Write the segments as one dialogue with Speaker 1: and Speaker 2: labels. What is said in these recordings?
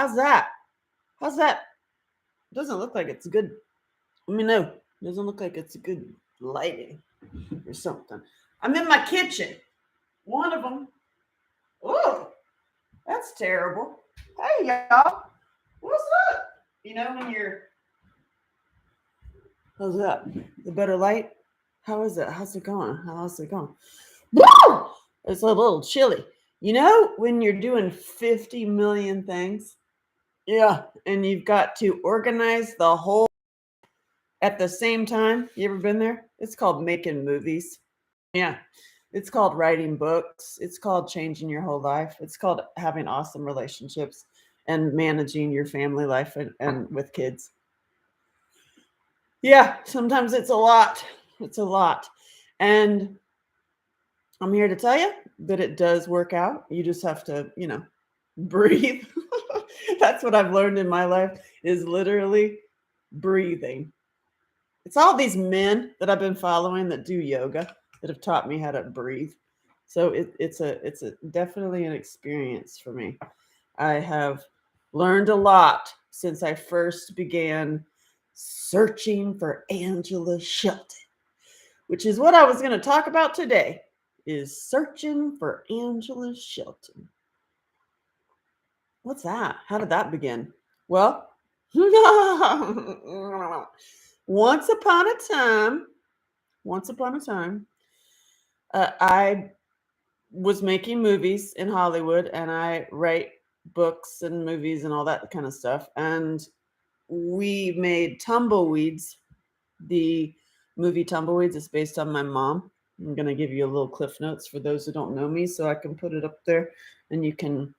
Speaker 1: How's that? How's that? Doesn't look like it's good. Let me know. Doesn't look like it's good lighting or something. I'm in my kitchen. One of them. Oh, that's terrible. Hey, y'all. What's up? You know, when you're. How's that? The better light? How is it? How's it going? How's it going? Woo! It's a little chilly. You know, when you're doing 50 million things, yeah, and you've got to organize the whole at the same time. You ever been there? It's called making movies. Yeah. It's called writing books. It's called changing your whole life. It's called having awesome relationships and managing your family life and with kids. Yeah, sometimes it's a lot. It's a lot. And I'm here to tell you that it does work out. You just have to, breathe. That's what I've learned in my life is literally breathing. It's all these men that I've been following that do yoga that have taught me how to breathe. So it's a definitely an experience for me. I have learned a lot since I first began searching for Angela Shelton, which is what I was going to talk about today is searching for Angela Shelton. What's that? How did that begin? Well, once upon a time, I was making movies in Hollywood and I write books and movies and all that kind of stuff. And we made Tumbleweeds. The movie Tumbleweeds is based on my mom. I'm going to give you a little cliff notes for those who don't know me so I can put it up there and you can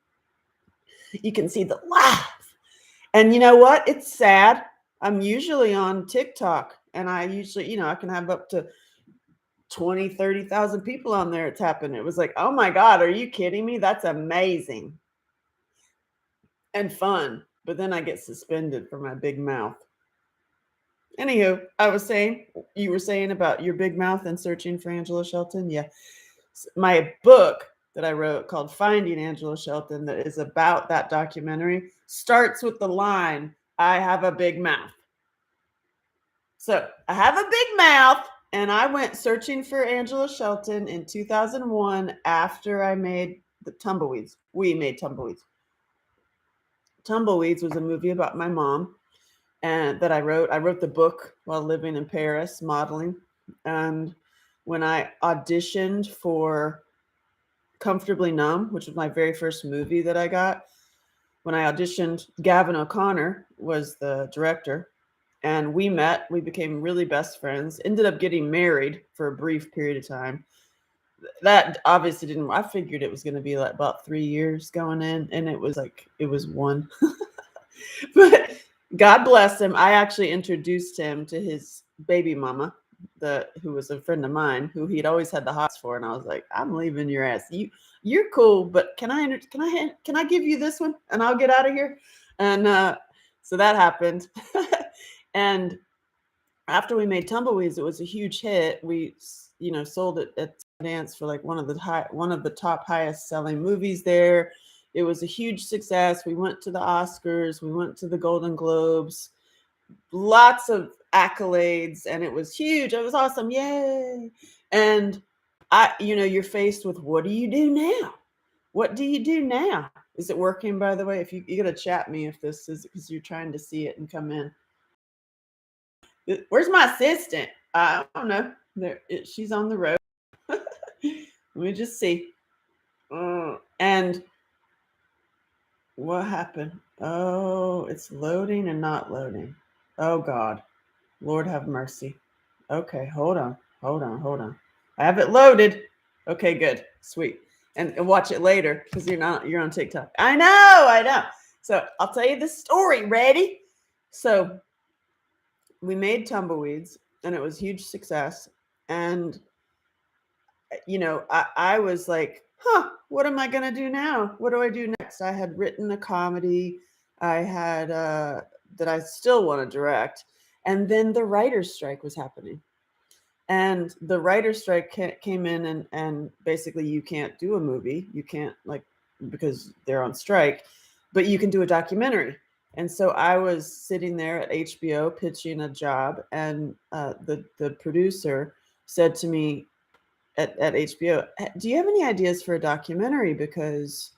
Speaker 1: see the laugh. And you know what? It's sad. I'm usually on TikTok and I usually, I can have up to 20, 30,000 people on there. It's happened. It was like, oh my God, are you kidding me? That's amazing and fun. But then I get suspended for my big mouth. Anywho, I was saying, you were saying about your big mouth and searching for Angela Shelton. Yeah. My book that I wrote called Finding Angela Shelton, that is about that documentary, starts with the line, I have a big mouth. So I have a big mouth, and I went searching for Angela Shelton in 2001 after I made the Tumbleweeds. We made Tumbleweeds. Tumbleweeds was a movie about my mom and that I wrote. I wrote the book while living in Paris, modeling. And when I auditioned for Comfortably Numb, which was my very first movie that I got, when I auditioned, Gavin O'Connor was the director. And we met, we became really best friends, ended up getting married for a brief period of time. That obviously didn't, I figured it was going to be like about 3 years going in, and it was one. But God bless him. I actually introduced him to his baby mama, who was a friend of mine, who he'd always had the hots for, and I was like, I'm leaving your ass. You're cool, but can I give you this one, and I'll get out of here. And so that happened. And after we made Tumbleweeds, it was a huge hit. We, sold it at Dance for like one of the top highest selling movies there. It was a huge success. We went to the Oscars, we went to the Golden Globes, lots of accolades, and it was huge. It was awesome. Yay. And you're faced with, what do you do now? What do you do now? Is it working, by the way? If you got to chat me if this is, because you're trying to see it and come in. Where's my assistant? I don't know. She's on the road. Let me just see. And what happened? Oh, it's loading and not loading. Oh, God. Lord have mercy. Okay, hold on. I have it loaded. Okay, good. Sweet. And watch it later because you're on TikTok. I know. So I'll tell you the story. Ready? So we made Tumbleweeds and it was a huge success. And, I was like, what am I going to do now? What do I do next? I had written a comedy. I had that I still want to direct. And then the writer's strike was happening. And the writer's strike came in and basically you can't do a movie. You can't, because they're on strike. but you can do a documentary. And so I was sitting there at HBO pitching a job, and the producer said to me at HBO, "Do you have any ideas for a documentary? Because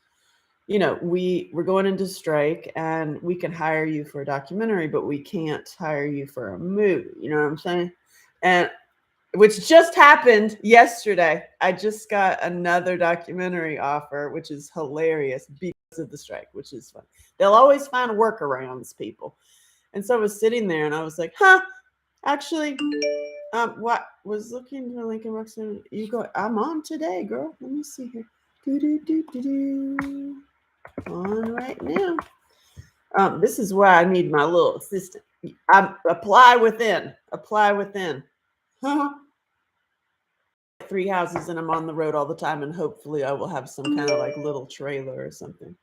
Speaker 1: we're going into strike, and we can hire you for a documentary, but we can't hire you for a movie." You know what I'm saying? And which just happened yesterday. I just got another documentary offer, which is hilarious because of the strike, which is fun. They'll always find workarounds, people. And so I was sitting there and I was like, actually, what was looking for Lincoln Roxanne? You go, I'm on today, girl. Let me see here. Do. On right now. This is why I need my little assistant. Apply within. Apply within. 3 houses, and I'm on the road all the time, and hopefully I will have some kind of like little trailer or something.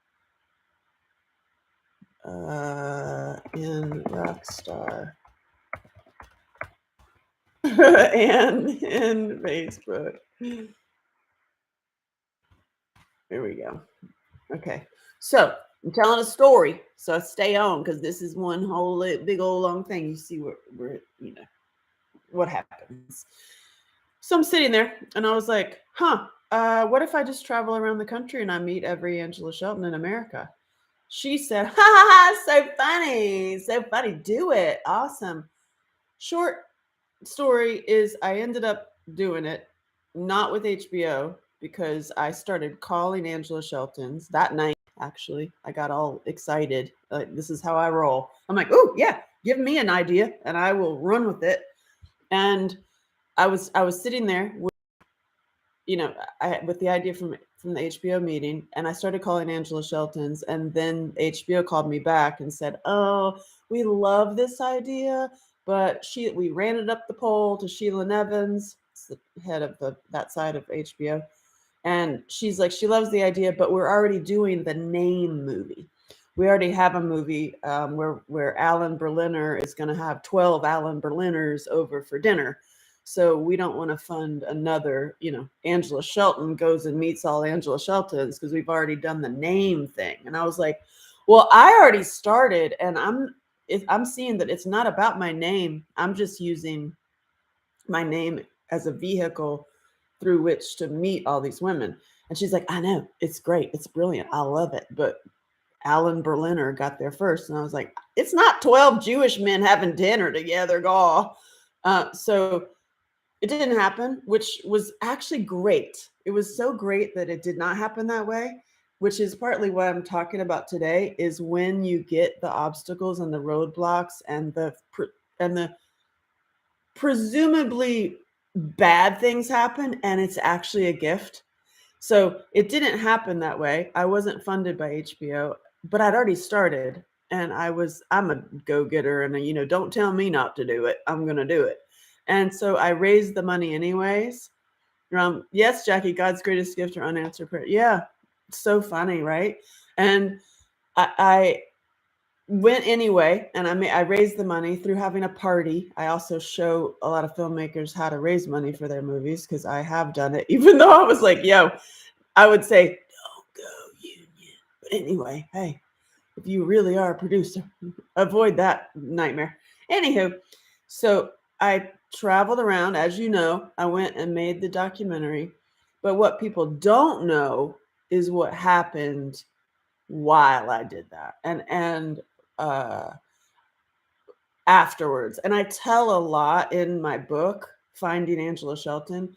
Speaker 1: In Rockstar. And in Facebook. There we go. Okay. So I'm telling a story. So stay on, because this is one whole big old long thing. You see where what happens. So I'm sitting there and I was like, what if I just travel around the country and I meet every Angela Shelton in America? She said, ha ha ha, so funny. So funny. Do it. Awesome. Short story is I ended up doing it, not with HBO, because I started calling Angela Shelton's that night. Actually, I got all excited. Like, this is how I roll. I'm like, oh yeah, give me an idea and I will run with it. And I was sitting there with, with the idea from the HBO meeting, and I started calling Angela Shelton's, and then HBO called me back and said, "Oh, we love this idea, but we ran it up the pole to Sheila Nevins, the head of that side of HBO, and she's like, she loves the idea, but we're already doing the name movie. We already have a movie where Alan Berliner is going to have 12 Alan Berliners over for dinner." So we don't want to fund another, Angela Shelton goes and meets all Angela Sheltons, because we've already done the name thing. And I was like, well, I already started, and I'm seeing that it's not about my name. I'm just using my name as a vehicle through which to meet all these women. And she's like, I know, it's great. It's brilliant. I love it. But Alan Berliner got there first. And I was like, it's not 12 Jewish men having dinner together, gaw. So it didn't happen, which was actually great. It was so great that it did not happen that way, which is partly what I'm talking about today, is when you get the obstacles and the roadblocks and the presumably bad things happen, and it's actually a gift. So it didn't happen that way. I wasn't funded by HBO, but I'd already started, and I'm a go-getter, and don't tell me not to do it. I'm going to do it. And so I raised the money anyways. Yes, Jackie, God's greatest gift or unanswered prayer. Yeah, it's so funny, right? And I went anyway, and I raised the money through having a party. I also show a lot of filmmakers how to raise money for their movies, because I have done it, even though I was like, I would say, don't go union. But anyway, hey, if you really are a producer, avoid that nightmare. Anywho, so I traveled around. As you know, I went and made the documentary. But what people don't know is what happened while I did that, and afterwards. And I tell a lot in my book, Finding Angela Shelton.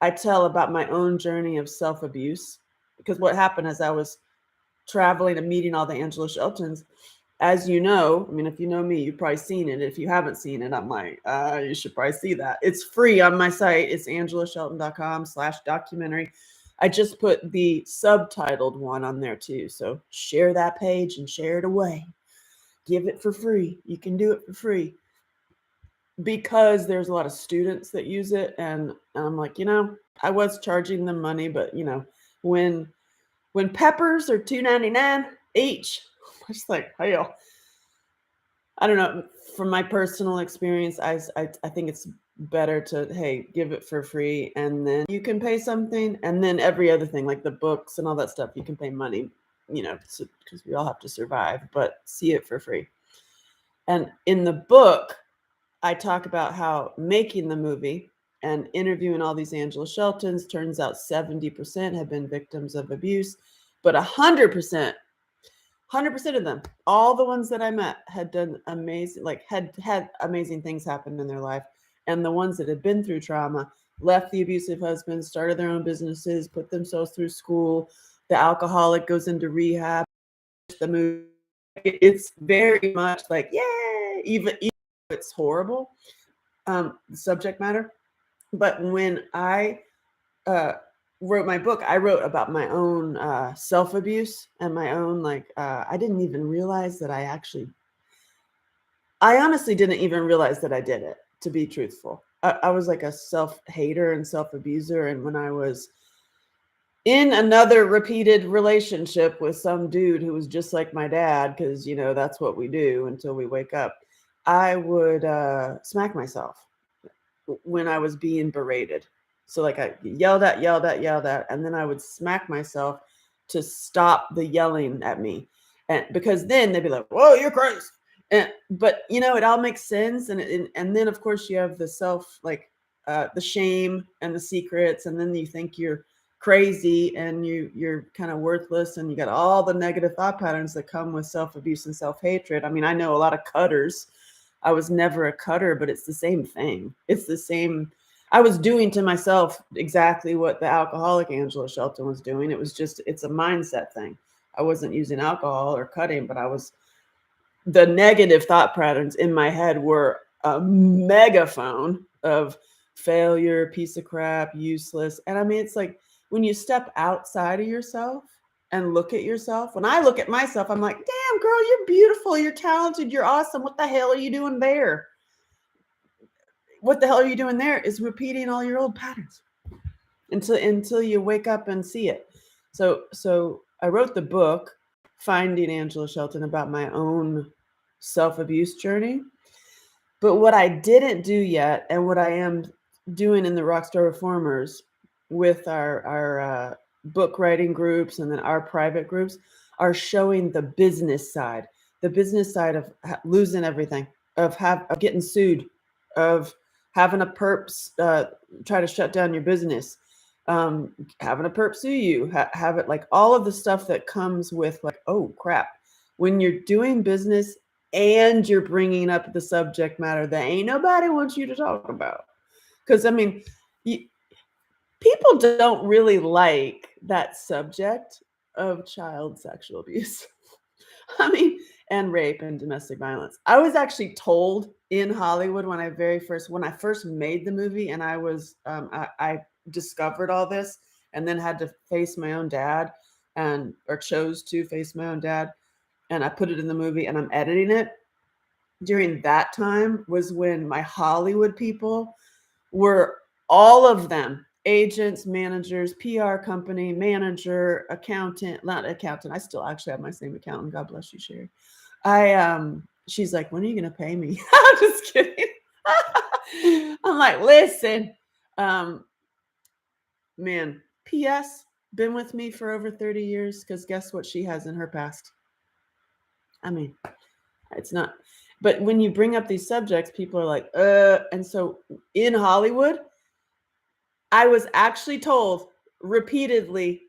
Speaker 1: I tell about my own journey of self-abuse, because what happened is I was traveling and meeting all the Angela Sheltons. As you know, if you know me, you've probably seen it. If you haven't seen it, I'm like, you should probably see that. It's free on my site. It's angelashelton.com/documentary. I just put the subtitled one on there too. So share that page and share it away. Give it for free. You can do it for free, because there's a lot of students that use it. And I'm like, I was charging them money, but when peppers are $2.99 each, I'm just like, hell. I don't know. From my personal experience, I think it's better to, give it for free, and then you can pay something, and then every other thing, like the books and all that stuff, you can pay money. because we all have to survive, but see it for free. And in the book, I talk about how making the movie and interviewing all these Angela Sheltons, turns out 70% have been victims of abuse, but 100% of them, all the ones that I met, had done amazing, like had amazing things happen in their life. And the ones that had been through trauma left the abusive husband, started their own businesses, put themselves through school. The alcoholic goes into rehab. The movie, it's very much like, yeah, even though it's horrible, the subject matter. But when I wrote my book, I wrote about my own self-abuse and my own, like, I didn't even realize that I honestly didn't even realize that I did it, to be truthful. I was like a self-hater and self-abuser. And when I was in another repeated relationship with some dude who was just like my dad, because, that's what we do until we wake up, I would smack myself when I was being berated. So like I yelled at, and then I would smack myself to stop the yelling at me. And because then they'd be like, "Whoa, you're crazy." But it all makes sense. And then of course you have the self, like the shame and the secrets. And then you think you're crazy and you're kind of worthless, and you got all the negative thought patterns that come with self-abuse and self-hatred. I mean, I know a lot of cutters. I was never a cutter, but it's the same thing. It's the same. I was doing to myself exactly what the alcoholic Angela Shelton was doing. It's a mindset thing. I wasn't using alcohol or cutting, but the negative thought patterns in my head were a megaphone of failure, piece of crap, useless. And I mean, it's like when you step outside of yourself and look at yourself, when I look at myself, I'm like, damn, girl, you're beautiful, you're talented, you're awesome. What the hell are you doing there? What the hell are you doing there is repeating all your old patterns until you wake up and see it. So I wrote the book, Finding Angela Shelton, about my own self-abuse journey. But what I didn't do yet, and what I am doing in the Rockstar Reformers with our book writing groups and then our private groups, are showing the business side of losing everything, of getting sued, of having a perp try to shut down your business, having a perp sue you, have it, like all of the stuff that comes with, like, oh crap, when you're doing business and you're bringing up the subject matter that ain't nobody wants you to talk about. Because I mean, people don't really like that subject of child sexual abuse. I mean, and rape and domestic violence. I was actually told in Hollywood when I first made the movie, and I discovered all this and then had to face my own dad, or chose to face my own dad, and I put it in the movie and I'm editing it. During that time was when my Hollywood people were, all of them, agents, managers, PR company manager, accountant, not accountant. I still actually have my same accountant. God bless you, Sherry. She's like, when are you going to pay me? I'm just kidding. I'm like, listen, man, P.S. been with me for over 30 years, because guess what she has in her past? I mean, it's not, but when you bring up these subjects, people are like, and so in Hollywood, I was actually told repeatedly,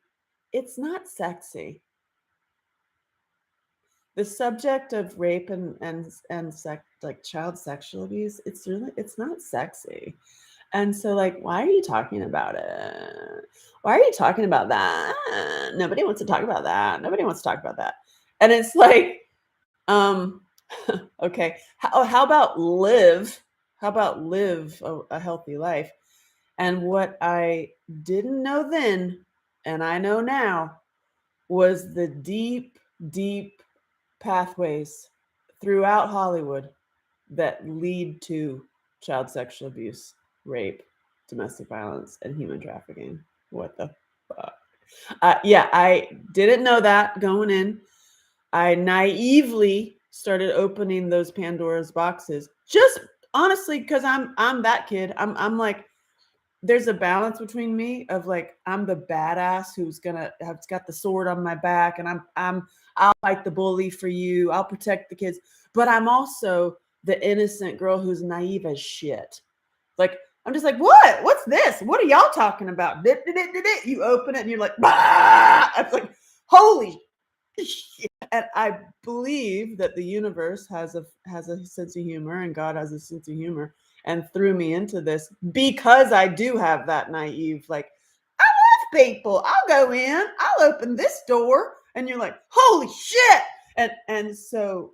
Speaker 1: it's not sexy. The subject of rape and like child sexual abuse, it's not sexy. And so, like, why are you talking about it? Why are you talking about that? Nobody wants to talk about that. Nobody wants to talk about that. And it's like, okay, how about live a healthy life? And what I didn't know then, and I know now, was the deep pathways throughout Hollywood that lead to child sexual abuse, rape, domestic violence, and human trafficking. What the fuck? Yeah, I didn't know that going in. I naively started opening those Pandora's boxes, just honestly because I'm that kid. I'm like, there's a balance between me of like, I'm the badass who's gonna have got the sword on my back, and I'll fight the bully for you, I'll protect the kids, but I'm also the innocent girl who's naive as shit. Like, I'm just like, what? What's this? What are y'all talking about? You open it and you're like, bah! It's like, holy shit. And I believe that the universe has a sense of humor, and God has a sense of humor, and threw me into this because I do have that naive, like, I love people. I'll go in, I'll open this door, and you're like, holy shit. And so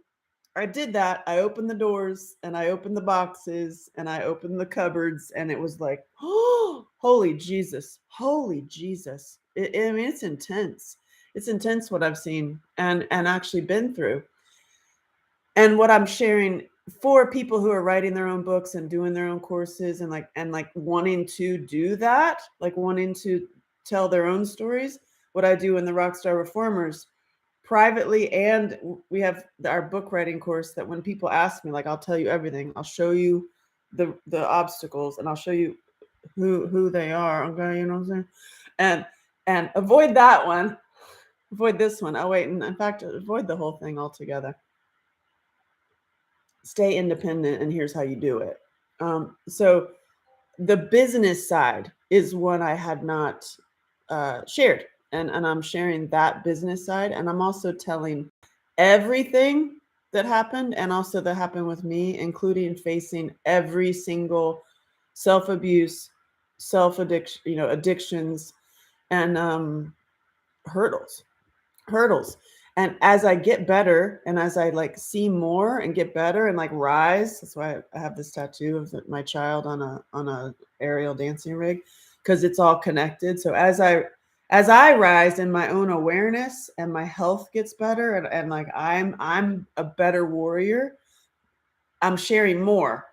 Speaker 1: I did that. I opened the doors, and I opened the boxes, and I opened the cupboards, and it was like, oh, holy Jesus, holy Jesus. I mean, it's intense. It's intense what I've seen and actually been through. And what I'm sharing for people who are writing their own books and doing their own courses, and like wanting to do that, like wanting to tell their own stories. What I do in the Rockstar Reformers privately, and we have our book writing course, that when people ask me, like, I'll tell you everything. I'll show you the obstacles, and I'll show you who they are. Okay, you know what I'm saying? And avoid that one. Avoid this one. Oh wait, and in fact, avoid the whole thing altogether. Stay independent, and here's how you do it. So the business side is one I had not shared, and I'm sharing that business side, and I'm also telling everything that happened, and also that happened with me, including facing every single self-abuse, self-addiction, addictions, and hurdles. And as I get better, and as I like see more and get better and like rise, that's why I have this tattoo of my child on a aerial dancing rig, because it's all connected. So as I rise in my own awareness, and my health gets better, and like I'm a better warrior, I'm sharing more.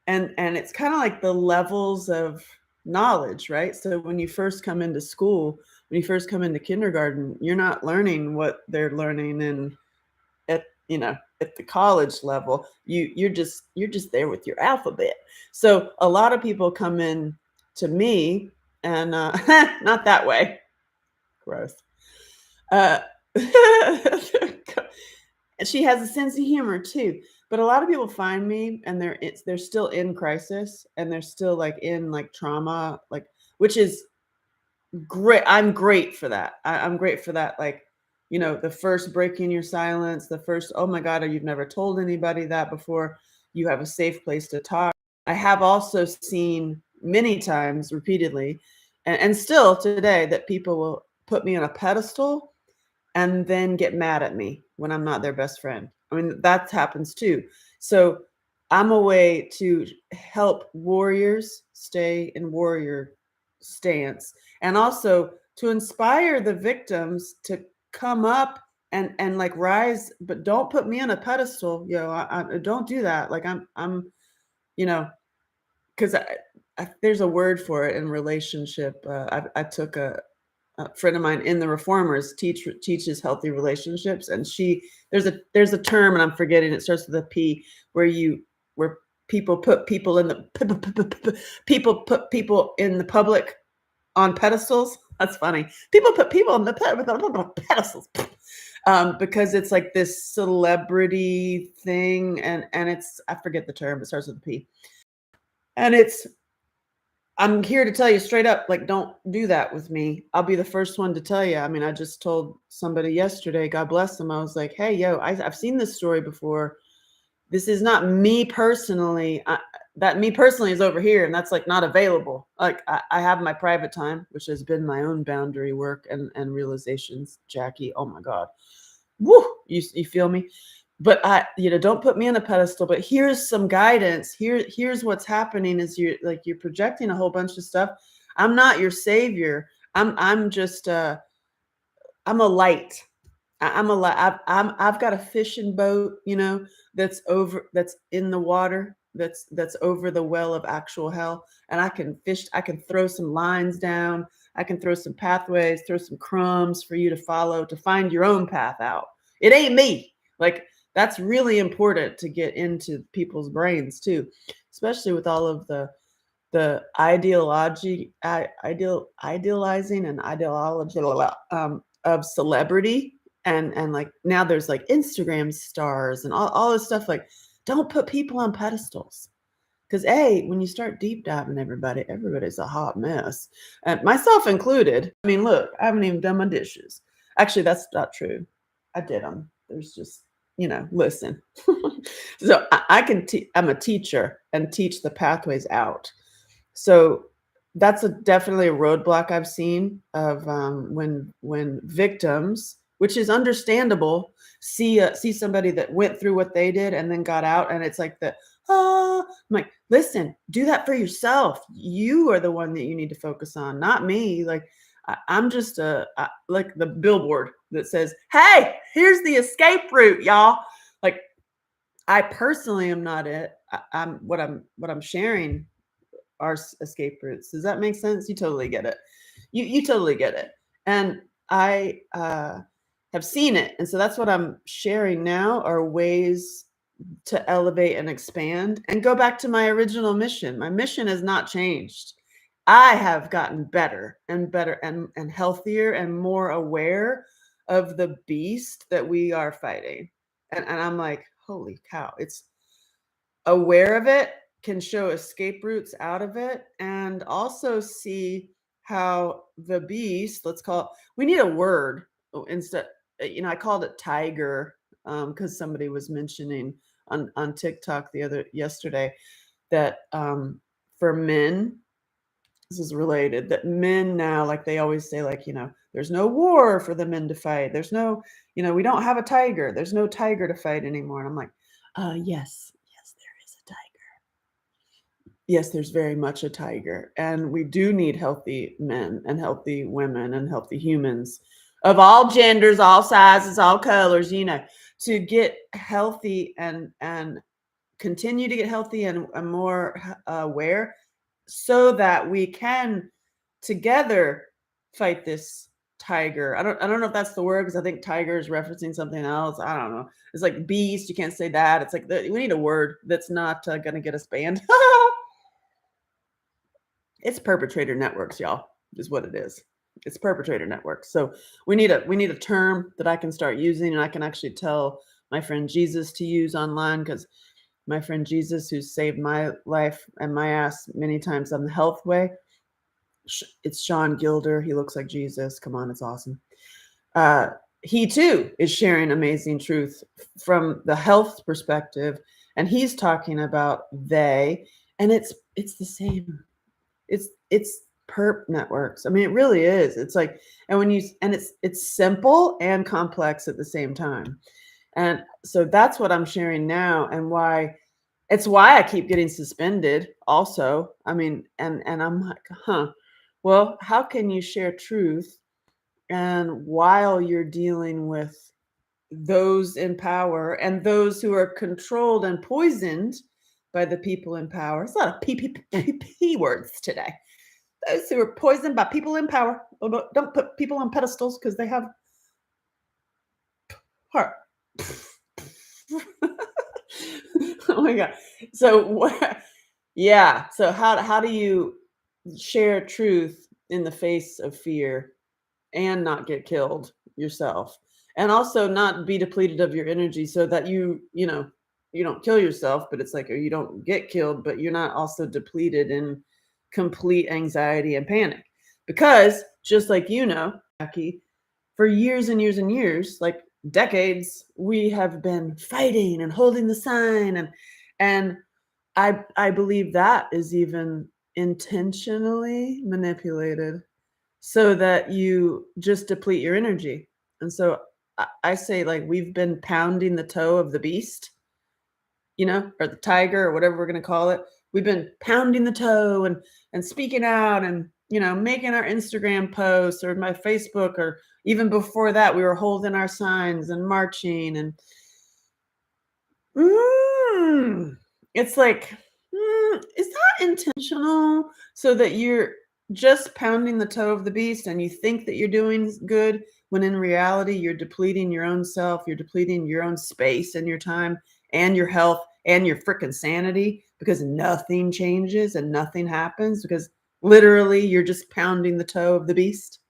Speaker 1: And it's kind of like the levels of knowledge, right? So when you first come into school, when you first come into kindergarten, you're not learning what they're learning at the college level. You're just there with your alphabet. So a lot of people come in to me, and not that way. Gross. Uh, she has a sense of humor too. But a lot of people find me, and they're still in crisis, and they're still like in like trauma, like, which is great. I'm great for that. I'm great for that. Like, the first breaking your silence, the first, oh my God, you've never told anybody that before. You have a safe place to talk. I have also seen many times, repeatedly, and still today, that people will put me on a pedestal and then get mad at me when I'm not their best friend. I mean, that happens too. So I'm a way to help warriors stay in warrior stance, and also to inspire the victims to come up and like rise, but don't put me on a pedestal. I don't do that. Like I'm, because there's a word for it in relationship. I took a friend of mine in the Reformers teaches healthy relationships, and there's a term, and I'm forgetting, it starts with a P, where people put people in the people put people in the public on pedestals. That's funny. People put people on the pedestals because it's like this celebrity thing, and it's, I forget the term. It starts with a P, and I'm here to tell you straight up, like, don't do that with me. I'll be the first one to tell you. I mean, I just told somebody yesterday, God bless them. I was like, hey, I've seen this story before. This is not me personally. That me personally is over here, and that's like not available. Like I have my private time, which has been my own boundary work and realizations. Jackie, oh my God. Woo, you feel me? But don't put me on a pedestal, but here's some guidance. Here's what's happening is you're projecting a whole bunch of stuff. I'm not your savior. I'm just I'm a light. I'm a light. I've got a fishing boat, that's in the water, that's over the well of actual hell. And I can fish, I can throw some lines down, I can throw some pathways, throw some crumbs for you to follow to find your own path out. It ain't me. Like, that's really important to get into people's brains too, especially with all of the the idealizing and ideology of celebrity, and like now there's like Instagram stars and all this stuff. Like, don't put people on pedestals. Because when you start deep diving everybody's a hot mess, and myself included. I mean, look, I haven't even done my dishes. Actually, that's not true. I did them. There's just, listen. So I can. I'm a teacher and teach the pathways out. So that's definitely a roadblock I've seen of when victims, which is understandable, see somebody that went through what they did and then got out, and it's like I'm like, listen, do that for yourself. You are the one that you need to focus on, not me. Like I'm just like the billboard that says, "Hey, here's the escape route, y'all." Like I personally am not it. I'm what I'm sharing are escape routes. Does that make sense? You totally get it. You totally get it. And I have seen it. And so that's what I'm sharing now are ways to elevate and expand and go back to my original mission. My mission has not changed. I have gotten better and better and healthier and more aware of the beast that we are fighting. And I'm like, holy cow, it's aware of it, can show escape routes out of it, and also see how the beast, let's call it, we need a word instead. I called it tiger because somebody was mentioning on TikTok yesterday that for men, this is related, that men now, like they always say, like, there's no war for the men to fight. There's no, we don't have a tiger. There's no tiger to fight anymore. And I'm like, yes, there is a tiger. Yes, there's very much a tiger. And we do need healthy men and healthy women and healthy humans of all genders, all sizes, all colors, to get healthy and continue to get healthy and more aware so that we can together fight this tiger. I don't know if that's the word, because I think tiger is referencing something else. I don't know. It's like beast. You can't say that. It's like we need a word that's not going to get us banned. It's perpetrator networks, y'all, is what it is. It's perpetrator networks. So we need a term that I can start using, and I can actually tell my friend Jesus to use online, because my friend Jesus, who's saved my life and my ass many times on the health way, it's Sean Gilder. He looks like Jesus. Come on, it's awesome. He too is sharing amazing truth from the health perspective, and he's talking about and it's the same. It's perp networks. I mean, it really is. It's like, and it's simple and complex at the same time. And so that's what I'm sharing now, and why I keep getting suspended also. I mean, and I'm like, well, how can you share truth and while you're dealing with those in power and those who are controlled and poisoned by the people in power? It's a lot of P words today. Those who are poisoned by people in power. Don't put people on pedestals because they have heart. Oh my God. So yeah. So how do you share truth in the face of fear and not get killed yourself, and also not be depleted of your energy, so that you don't kill yourself, but it's like, or you don't get killed, but you're not also depleted in complete anxiety and panic? Because just like, Jackie, for years and years and years, like decades, we have been fighting and holding the sign, and I believe that is even intentionally manipulated so that you just deplete your energy. And so I say, like, we've been pounding the toe of the beast, or the tiger, or whatever we're going to call it. We've been pounding the toe and speaking out and, making our Instagram posts or my Facebook, or even before that, we were holding our signs and marching. And it's like, is that intentional? So that you're just pounding the toe of the beast and you think that you're doing good, when in reality, you're depleting your own self, you're depleting your own space and your time and your health and your freaking sanity, because nothing changes and nothing happens because literally you're just pounding the toe of the beast.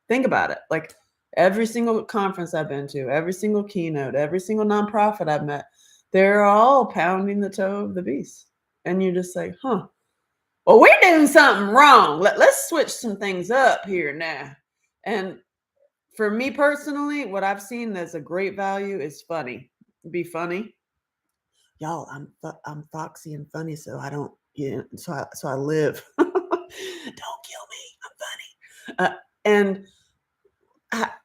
Speaker 1: Think about it. Like every single conference I've been to, every single keynote, every single nonprofit I've met, they're all pounding the toe of the beast. And you're just like, huh, well, we're doing something wrong. Let's switch some things up here now. And for me personally, what I've seen as a great value is funny. Be funny. Y'all, I'm foxy and funny, so I don't, so I live. Don't kill me. I'm funny. And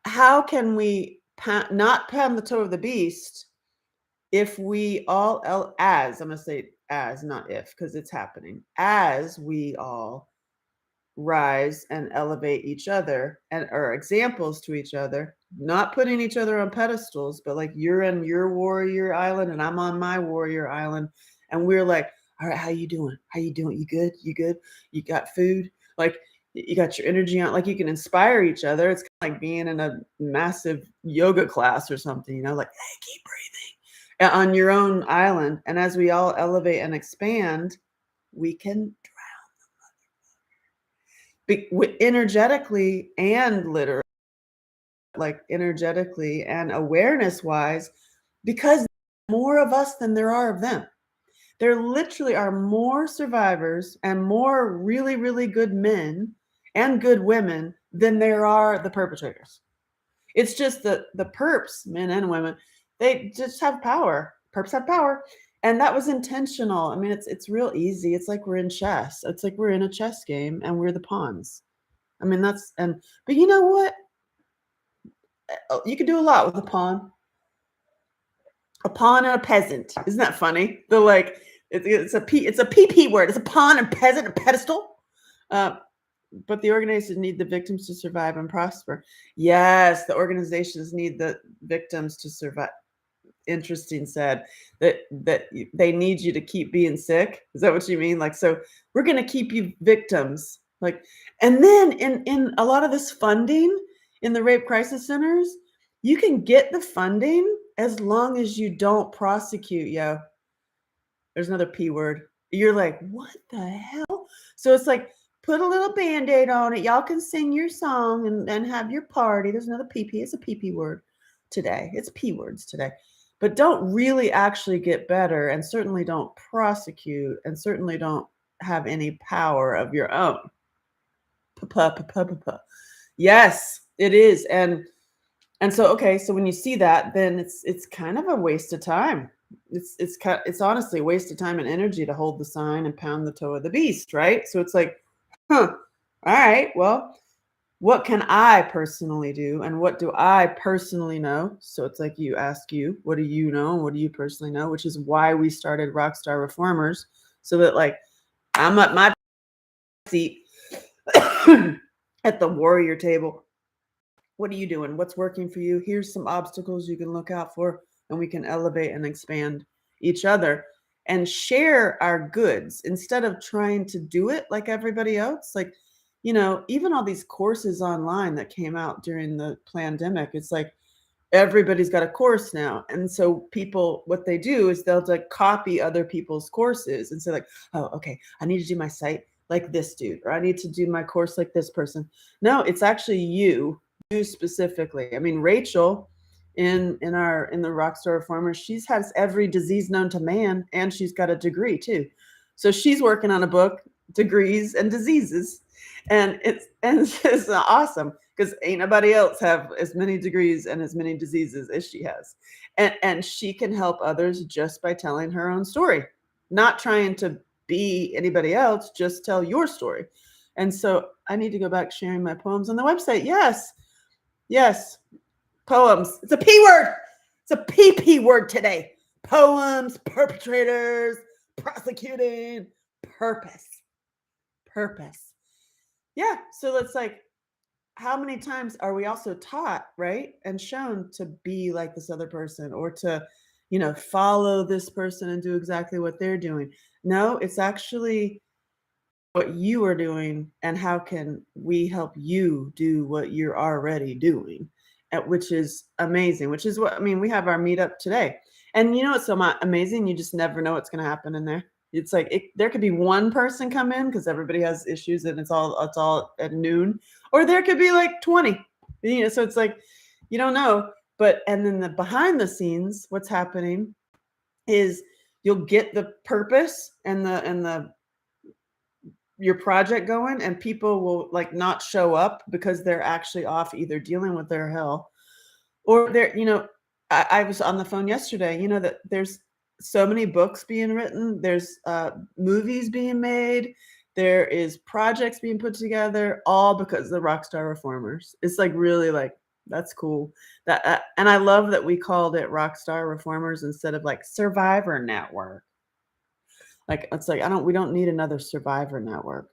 Speaker 1: how can we not pound the toe of the beast if we all, as I'm going to say as, not if, because it's happening, as we all rise and elevate each other and are examples to each other, not putting each other on pedestals, but like you're in your warrior island and I'm on my warrior island. And we're like, all right, how you doing? How you doing? You good? You good? You got food? Like you got your energy on, like you can inspire each other. It's kind of like being in a massive yoga class or something, like, hey, keep breathing on your own island. And as we all elevate and expand, we can energetically and literally, like energetically and awareness wise, because more of us than there are of them. There literally are more survivors and more really, really good men and good women than there are the perpetrators. It's just the perps, men and women, they just have power. Perps have power. And that was intentional. I mean, it's real easy. It's like we're in chess. It's like we're in a chess game and we're the pawns. I mean, but you know what? You can do a lot with a pawn. A pawn and a peasant. Isn't that funny? They're like, it's a PP word. It's a pawn and peasant, a pedestal. But the organizations need the victims to survive and prosper. Yes, the organizations need the victims to survive. Interesting said that they need you to keep being sick. Is that what you mean? Like, so we're going to keep you victims. Like, and then in a lot of this funding in the rape crisis centers, you can get the funding as long as you don't prosecute. Yo, there's another P word. You're like, what the hell? So it's like, put a little Band-Aid on it. Y'all can sing your song and have your party. There's another PP. It's a PP word today. It's P words today. But don't really actually get better, and certainly don't prosecute, and certainly don't have any power of your own. Yes, it is. And so, okay, so when you see that, then it's kind of a waste of time. It's honestly a waste of time and energy to hold the sign and pound the toe of the beast, right? So it's like, all right, well, what can I personally do? And what do I personally know? So it's like what do you know? And what do you personally know? Which is why we started Rockstar Reformers, so that like I'm at my seat at the warrior table. What are you doing? What's working for you? Here's some obstacles you can look out for, and we can elevate and expand each other and share our goods instead of trying to do it like everybody else. Like, even all these courses online that came out during the pandemic, it's like everybody's got a course now. And so people, what they do is they'll like copy other people's courses and say like, oh, okay, I need to do my site like this dude, or I need to do my course like this person. No, it's actually you specifically. I mean, Rachel in the Rockstar Reformers, she's has every disease known to man, and she's got a degree too. So she's working on a book, Degrees and Diseases. And it's awesome because ain't nobody else have as many degrees and as many diseases as she has. And she can help others just by telling her own story, not trying to be anybody else, just tell your story. And so I need to go back sharing my poems on the website. Yes, poems. It's a P word. It's a PP word today. Poems, perpetrators, prosecuting, purpose. Yeah, so it's like, how many times are we also taught, right, and shown to be like this other person, or to, follow this person and do exactly what they're doing? No, it's actually what you are doing, and how can we help you do what you're already doing, which is amazing, which is what, I mean, we have our meetup today. And it's so amazing, you just never know what's going to happen in there. It's like there could be one person come in because everybody has issues and it's all at noon, or there could be like 20. So it's like you don't know. But and then the behind the scenes, what's happening is you'll get the purpose and the your project going, and people will like not show up because they're actually off either dealing with their hell or I was on the phone yesterday, that there's so many books being written, there's movies being made, there is projects being put together, all because of the Rockstar Reformers. It's like really like that's cool. And I love that we called it Rockstar Reformers instead of like Survivor Network. Like it's like we don't need another Survivor Network.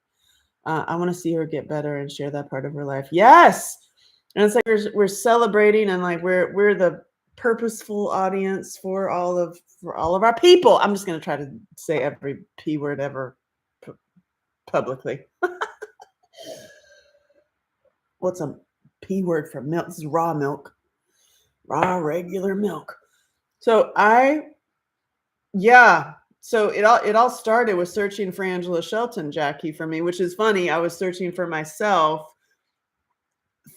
Speaker 1: I want to see her get better and share that part of her life. Yes. And it's like we're celebrating and like we're the purposeful audience for all of our people. I'm just gonna try to say every P word ever publicly. What's a P word for milk? This is raw milk. Raw regular milk. So so it all started with searching for Angela Shelton, Jackie, for me, which is funny. I was searching for myself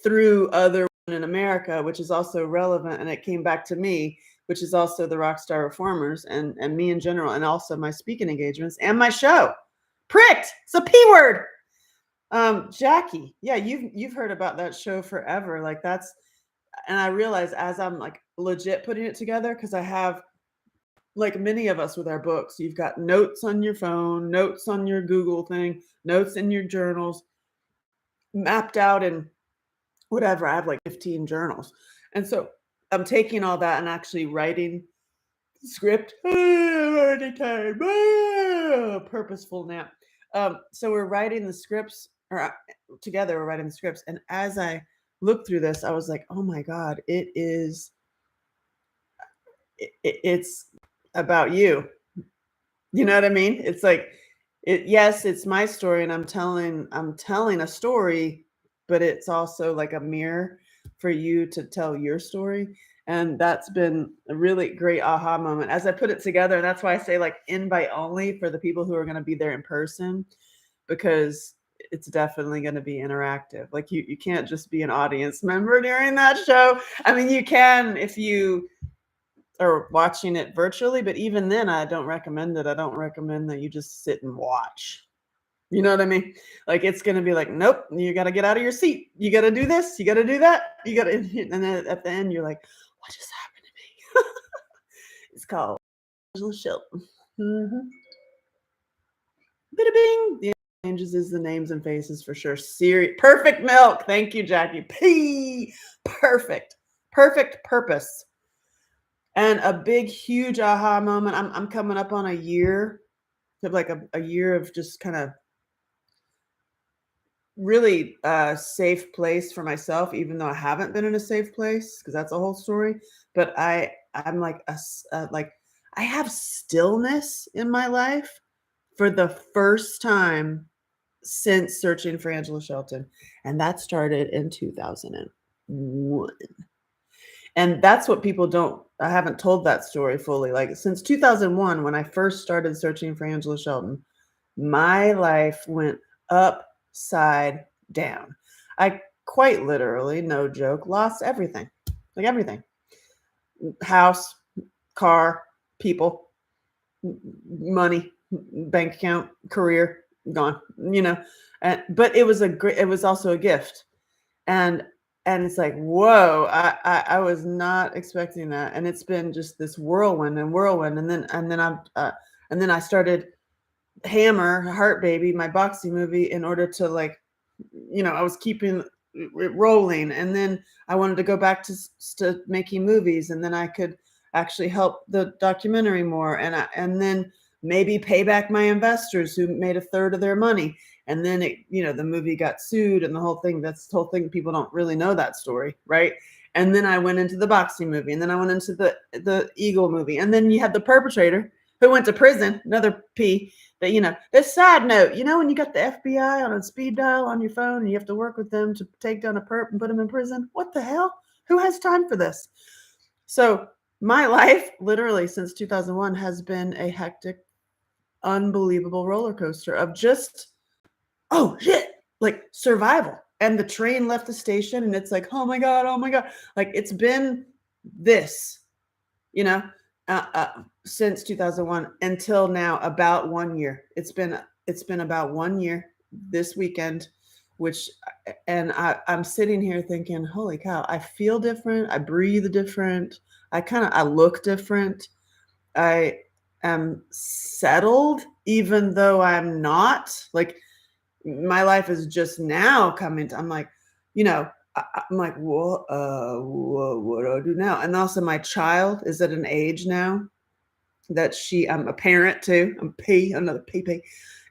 Speaker 1: through other women in America, which is also relevant, and it came back to me, which is also the Rockstar Reformers and me in general, and also my speaking engagements and my show. Pricked. It's a P word. Jackie, yeah, you've heard about that show forever. Like that's, and I realize as I'm like legit putting it together, because I have, like many of us with our books, you've got notes on your phone, notes on your Google thing, notes in your journals, mapped out in whatever. I have like 15 journals. And so I'm taking all that and actually writing script. Purposeful nap. So we're writing the scripts, or together we're writing the scripts. And as I looked through this, I was like, oh my God, it's about you. You know what I mean? It's like yes, it's my story and I'm telling a story, but it's also like a mirror for you to tell your story. And that's been a really great aha moment as I put it together. And that's why I say like invite only for the people who are going to be there in person, because it's definitely going to be interactive. Like you can't just be an audience member during that show. I mean, you can if you or watching it virtually, but even then I don't recommend it. I don't recommend that you just sit and watch. You know what I mean? Like it's going to be like, nope, you got to get out of your seat. You got to do this. You got to do that. You got to, and then at the end you're like, what just happened to me? It's called Angela Shelton. Mm-hmm. Bada bing. The changes is the names and faces for sure. Perfect milk. Thank you, Jackie. P. Perfect purpose. And a big, huge aha moment. I'm coming up on a year, like a year of just kind of really safe place for myself, even though I haven't been in a safe place, because that's a whole story. But I'm like like I have stillness in my life for the first time since searching for Angela Shelton, and that started in 2001. And that's what people I haven't told that story fully. Like since 2001, when I first started searching for Angela Shelton, my life went upside down. I quite literally, no joke, lost everything. Like everything. House, car, people, money, bank account, career, gone, but it was also a gift. And it's like, whoa, I was not expecting that. And it's been just this whirlwind. And then I started Hammer, Heart Baby, my boxing movie, in order to like, I was keeping it rolling. And then I wanted to go back to making movies, and then I could actually help the documentary more. And then maybe pay back my investors who made a third of their money. And then the movie got sued and the whole thing. That's the whole thing. People don't really know that story, right? And then I went into the boxing movie, and then I went into the Eagle movie, and then you had the perpetrator who went to prison, another P. That this side note, when you got the FBI on a speed dial on your phone and you have to work with them to take down a perp and put them in prison. What the hell? Who has time for this? So my life, literally since 2001, has been a hectic unbelievable roller coaster of just, oh shit, like survival. And the train left the station and it's like, oh my God, oh my God. Like it's been this, you know, since 2001 until now, about 1 year. It's been about 1 year this weekend, which, and I'm sitting here thinking, holy cow, I feel different. I breathe different. I look different. I am settled, even though I'm not. Like my life is just now coming to, I'm like, you know, I'm like, what do I do now? And also my child is at an age now that I'm a parent too. Another P.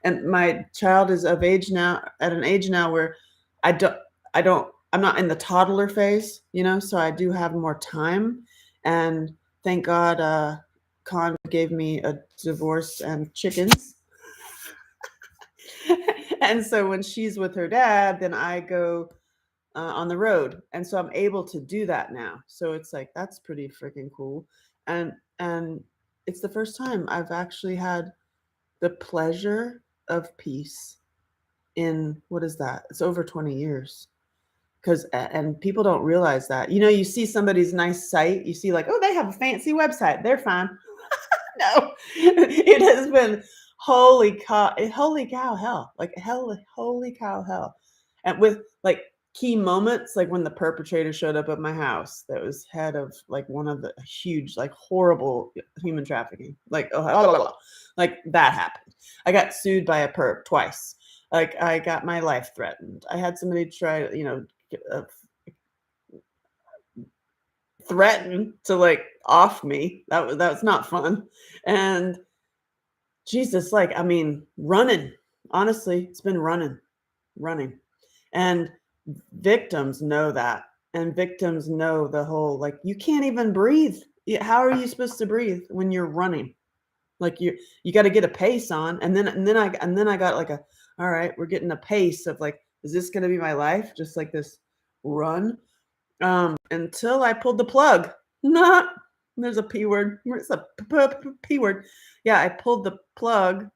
Speaker 1: And my child is of age now, at an age now where I don't, I'm not in the toddler phase, so I do have more time. And thank God, Con gave me a divorce and chickens. And so when she's with her dad, then I go on the road, and so I'm able to do that now. So it's like, that's pretty freaking cool. And it's the first time I've actually had the pleasure of peace in, what is that? It's over 20 years. Because, and people don't realize that. You see somebody's nice site, you see like, oh, they have a fancy website, they're fine. No, it has been holy cow hell, like holy cow hell. And with like key moments, like when the perpetrator showed up at my house, that was head of like one of the huge, like horrible human trafficking, like like that happened. I got sued by a perp twice. Like I got my life threatened. I had somebody try, uh, threaten to like off me. That's not fun. And Jesus, like, I mean, running. Honestly, it's been running. And victims know that. And victims know the whole, like, you can't even breathe. How are you supposed to breathe when you're running? Like you got to get a pace on. And then I got like all right, we're getting a pace of like, is this going to be my life? Just like this run. Until I pulled the plug. Not there's a P word. It's a P word. Yeah, I pulled the plug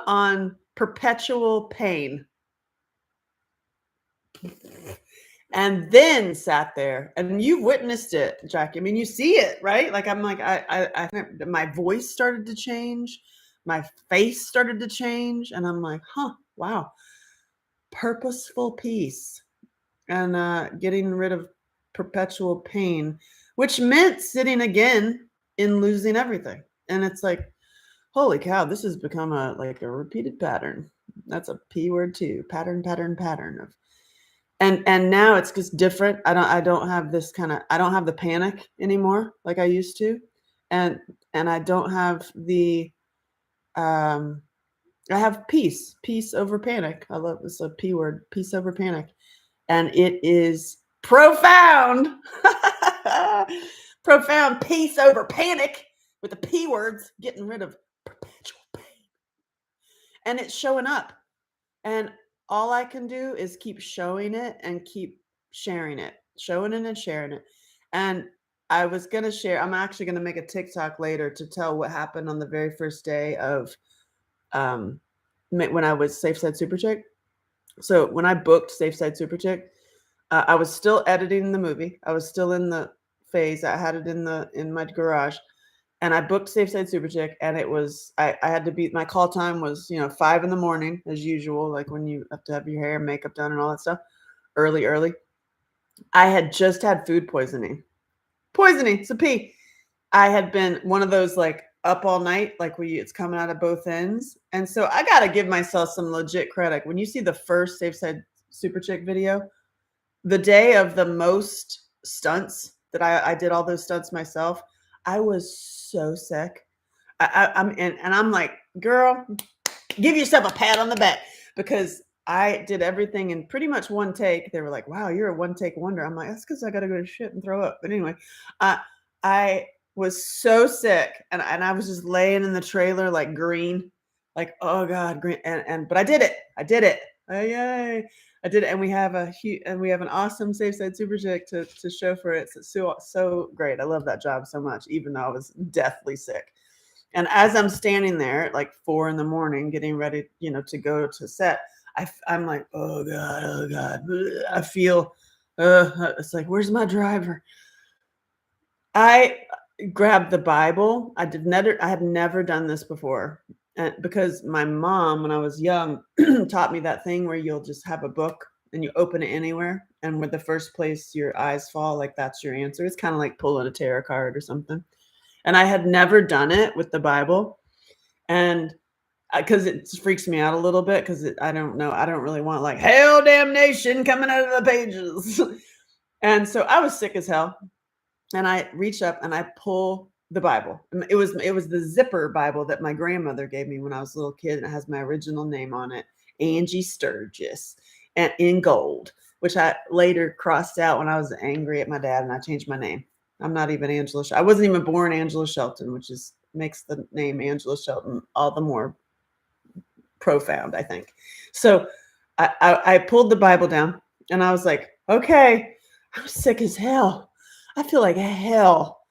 Speaker 1: on perpetual pain. And then sat there, and you've witnessed it, Jackie. I mean, you see it, right? Like I'm like, my voice started to change, my face started to change, and I'm like, wow, purposeful peace. And getting rid of perpetual pain, which meant sitting again in losing everything. And it's like, holy cow, this has become a repeated pattern. That's a P word too. Pattern of, and now it's just different. I don't have this I don't have the panic anymore like I used to. And I don't have the I have peace over panic. I love this, a P word, peace over panic. And it is profound. Profound peace over panic with the P words, getting rid of perpetual pain. And it's showing up. And all I can do is keep showing it and keep sharing it, showing it and sharing it. And I was going to share, I'm actually going to make a TikTok later to tell what happened on the very first day of when I was Safe Side Super Chick. So when I booked Safe Side Super Chick, I was still editing the movie. I was still in the phase. I had it in my garage, and I booked Safe Side Super Chick, and it was I had to be, my call time was 5 a.m. as usual, like when you have to have your hair and makeup done and all that stuff, early. I had just had food poisoning. It's a P. I had been one of those like up all night, like it's coming out of both ends, and so I gotta give myself some legit credit. When you see the first Safe Side Super Chick video, the day of the most stunts that I did all those stunts myself, I was so sick. I'm like, girl, give yourself a pat on the back, because I did everything in pretty much one take. They were like, wow, you're a one take wonder. I'm like, that's because I got to go to shit and throw up. But anyway, I was so sick, and I was just laying in the trailer like green, like, oh God, green. But I did it. Oh, yay. I did it. And we have an awesome Safe Side Super Chick to show for it. It's so great. I love that job so much, even though I was deathly sick. And as I'm standing there at like 4 in the morning, getting ready, to go to set, I'm like, oh God, oh God. I feel, it's like, where's my driver? I grabbed the Bible. I had never done this before. And because my mom, when I was young, taught me that thing where you'll just have a book and you open it anywhere. And where the first place your eyes fall, like that's your answer. It's kind of like pulling a tarot card or something. And I had never done it with the Bible. And because it freaks me out a little bit, because I don't know. I don't really want like hell damnation coming out of the pages. And so I was sick as hell. And I reach up and I pull the Bible. And it was the zipper Bible that my grandmother gave me when I was a little kid, and it has my original name on it, Angie Sturgis, and in gold, which I later crossed out when I was angry at my dad and I changed my name. I'm not even Angela. I wasn't even born Angela Shelton, which makes the name Angela Shelton all the more profound, I think. So I pulled the Bible down and I was like, okay, I'm sick as hell. I feel like hell.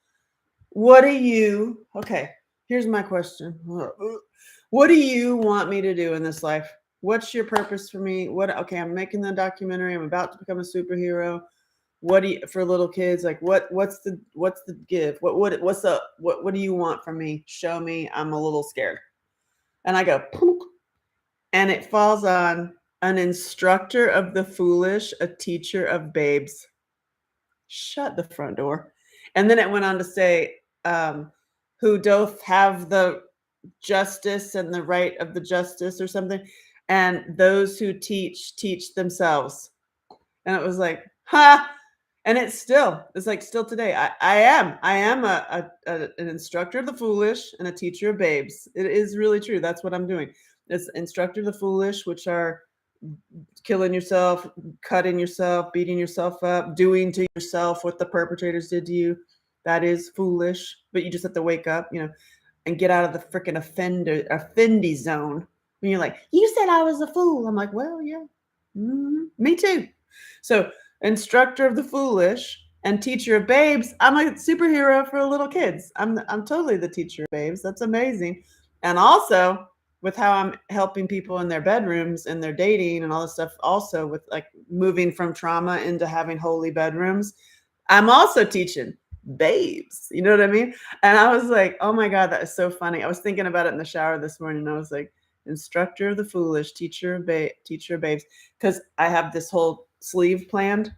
Speaker 1: Okay, here's my question. What do you want me to do in this life? What's your purpose for me? Okay, I'm making the documentary. I'm about to become a superhero. What do you, for little kids, like what's the give? What do you want from me? Show me. I'm a little scared. And I go, poof, and it falls on an instructor of the foolish, a teacher of babes. Shut the front door. And then it went on to say, who doth have the justice and the right of the justice or something. And those who teach themselves. And it was like, ha. And it's like still today. I am an instructor of the foolish and a teacher of babes. It is really true. That's what I'm doing. It's instructor of the foolish, which are killing yourself, cutting yourself, beating yourself up, doing to yourself what the perpetrators did to you. That is foolish, but you just have to wake up, and get out of the freaking offendy zone. When you're like, you said I was a fool. I'm like, well, yeah, me too. So instructor of the foolish and teacher of babes. I'm a superhero for little kids. I'm totally the teacher of babes. That's amazing. And also with how I'm helping people in their bedrooms and their dating and all this stuff, also with like moving from trauma into having holy bedrooms, I'm also teaching babes. You know what I mean? And I was like, oh my God, that is so funny. I was thinking about it in the shower this morning. I was like, instructor of the foolish, teacher of babes, because I have this whole sleeve planned.